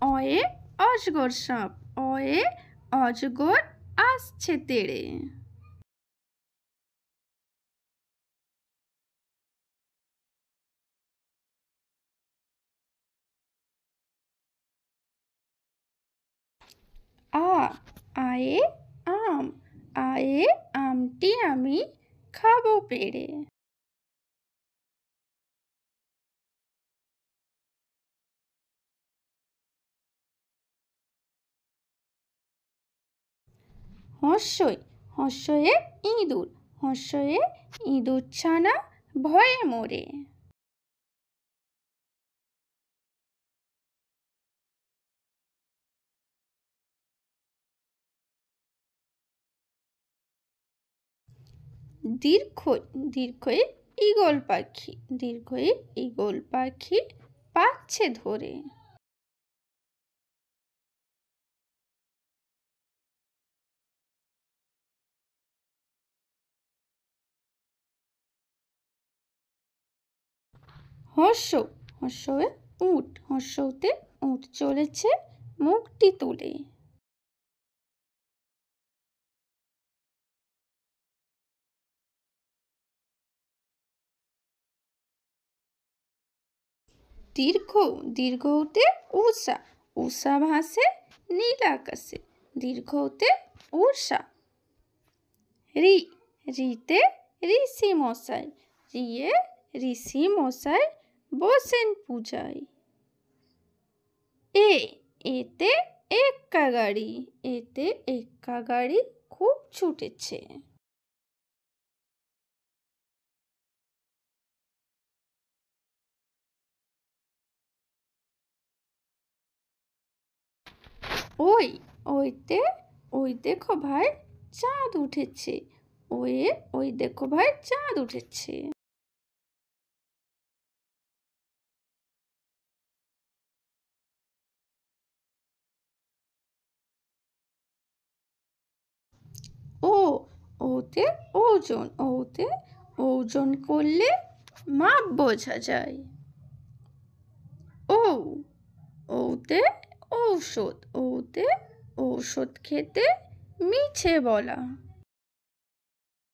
অয়ে অজগর সাপ, অয়ে অজগর আসছে তেড়ে। আ, আয়ে আম, আয়ে আমটি আমি খাবো পেড়ে। হর্ষই, হর্ষয়ে ইঁদুর, হর্ষয়ে ইঁদুর ছানা ভয়ে মরে। দীর্ঘই, দীর্ঘয়ে ঈগল পাখি, দীর্ঘয়ে ঈগল পাখি পাচ্ছে ধরে। হর্ষ, হর্ষয়ে উট, হর্ষতে উট চলেছে মুখটি তুলে। দীর্ঘ, দীর্ঘতে উষা, উষা ভাসে নীল আকাশে, দীর্ঘতে উষা। রি, রিতে ঋষি মশাই, রিয়ে ঋষি মশাই বসেন পূজায়। এ, এতে এক্কা গাড়ি, এতে এক্কা গাড়ি খুব ছুটেছে। ওই, ওইতে ওই দেখো ভাই চাঁদ উঠেছে, ওয়ে ওই দেখো ভাই চাঁদ উঠেছে। ও, ওতে ওজন, ওতে ওজন করলে মাপ বোঝা যায়। ও, ওতে ঔষধ, ওতে ঔষধ খেতে মিছে বলা।